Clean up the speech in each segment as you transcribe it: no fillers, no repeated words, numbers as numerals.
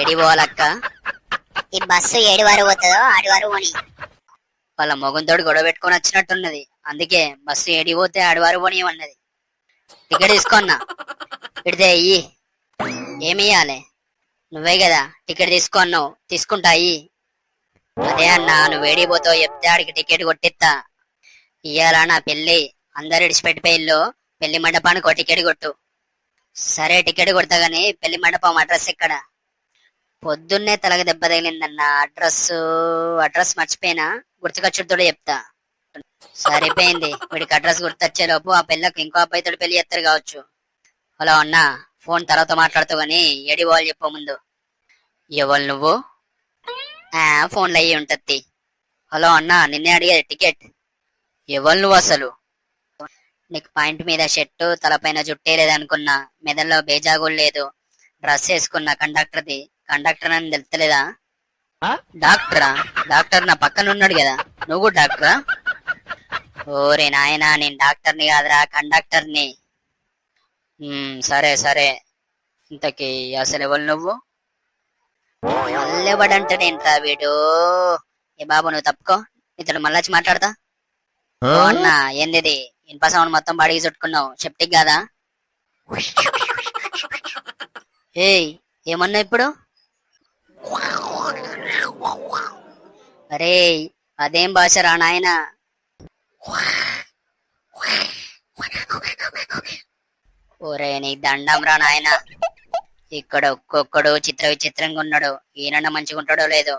AD పోవాలక్క? ఈ bus ఏడు వారు పోతుందో ఆడి వారు పోని. వాళ్ళ మొగంతోడు గొడవ పెట్టుకొని వచ్చినట్టున్నది. అందుకే బస్సు ఏడి పోతే ఆడివారు పోనీయమన్నది. టికెట్ తీసుకున్నా. ఇడితే అయ్యి. ఏమి ఇయ్యాలి? నువ్వే కదా టికెట్ తీసుకున్నావు, తీసుకుంటా అయ్యి. అదే అన్నా, నువ్వు ఏడిపోతావు చెప్తే ఆడికి టికెట్ కొట్టిస్తా. ఇయ్యాలా నా పెళ్లి, అందరు ఇడిచిపెట్టిపోయిల్లు, పెళ్లి మండపానికి ఒక టికెట్ కొట్టు. సరే టికెట్ కొడతా గానీ పెళ్లి మండపం అడ్రస్ ఎక్కడ? పొద్దున్నే తలగ దెబ్బ తగిలిందన్న. అడ్రస్ మర్చిపోయినా, గుర్తుకొచ్చుడుతోడే చెప్తా. సరిపోయింది, వీడికి అడ్రస్ గుర్తొచ్చే లోపు ఆ పిల్లకు ఇంకో అబ్బాయితో పెళ్లి చేస్తారు కావచ్చు. హలో అన్నా, ఫోన్ తర్వాత మాట్లాడుతావు గానీ ఏడి పోవాలి చెప్పు ముందు. ఎవరు నువ్వు? ఫోన్లో అయ్యి ఉంటది. హలో అన్నా, నిన్నే అడిగేది టికెట్. ఎవరు నువ్వు అసలు? నీకు పాయింట్ మీద షర్టు, తలపైన జుట్టే లేదనుకున్నా, మెదల్లో బేజాగులు లేదు, డ్రెస్ వేసుకున్నా కండక్టర్ది. కండక్టర్ అని తెలుస్తలేదా? డాక్టరా? డాక్టర్ నా పక్కన ఉన్నాడు కదా, నువ్వు డాక్టరా? ఓరే నాయనా, నేను డాక్టర్ని కాదురా, కండక్టర్ని. సరే సరే, ఇంతకీ అసలు ఎవరు నువ్వు? మళ్ళెవడంటాడేంట్రా వీడు? ఏ బాబు నువ్వు తప్పుకో, ఇతడు మళ్ళొచ్చి మాట్లాడతా. ఓ అన్నా, ఏంది ఇనుప సౌండ్ మొత్తం బాడీకి చుట్టుకున్నావు, సెప్టిక్ కాదా? ఏయ్, ఏమన్నా ఇప్పుడు? అరే, అదేం భాష రా నాయనా? ఓరే నీ దండం రా నాయన. ఇక్కడ ఒక్కొక్కడు చిత్ర విచిత్రంగా ఉన్నాడు. ఈయన మంచిగా ఉంటాడో లేదో.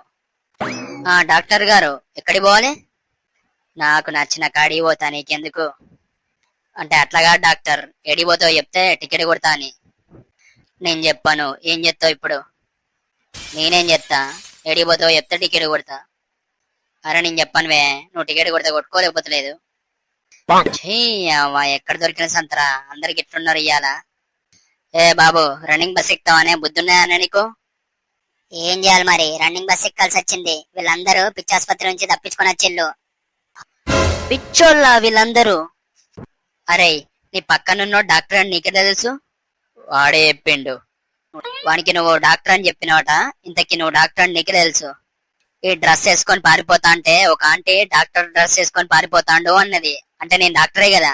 డాక్టర్ గారు, ఎక్కడికి పోవాలి? నాకు నచ్చిన కాడికి పోతా, నీకెందుకు? అంటే అట్లాగా డాక్టర్, ఎడిపోతావు చెప్తే టికెట్ కొడతా అని. నేను చెప్పాను, ఏం చెప్తావు ఇప్పుడు? నేనేం చెప్తా? ఎడిపోతావు చెప్తే టికెట్ కొడతా. అరే నేను చెప్పానువే, నువ్వు టికెట్ కొడితే కొట్టుకోలేకపోతే లేదు. ఎక్కడ దొరికిన సంతరా, అందరికి ఎట్లున్నారు ఇయ్యాల? ఏ బాబు, రన్నింగ్ బస్ ఎక్కుతావనే బుద్ధున్నాయనే నీకు? ఏం చేయాలి మరి, రన్నింగ్ బస్ ఎక్కాల్సి వచ్చింది. వీళ్ళందరూ పిచ్చాసుపత్రి నుంచి తప్పించుకొని వచ్చిల్లు. పిచ్చోళ్ళ వీళ్ళందరూ? అరే, నీ పక్కనున్నో డాక్టర్ అని నీకే తెలుసు? వాడే చెప్పిండు. వానికి నువ్వు డాక్టర్ అని చెప్పినవట, ఇంతకి నువ్వు డాక్టర్ అని నీకే తెలుసు. ఈ డ్రెస్ వేసుకొని పారిపోతా అంటే ఒక ఆంటీ డాక్టర్ డ్రెస్ వేసుకొని పారిపోతాండు అన్నది. అంటే నేను డాక్టరే కదా.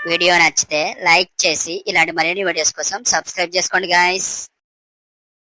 వీడియో నచ్చితే లైక్ చేసి ఇలాంటి మరిన్ని వీడియోస్ కోసం సబ్స్క్రైబ్ చేసుకోండి గాయ్స్.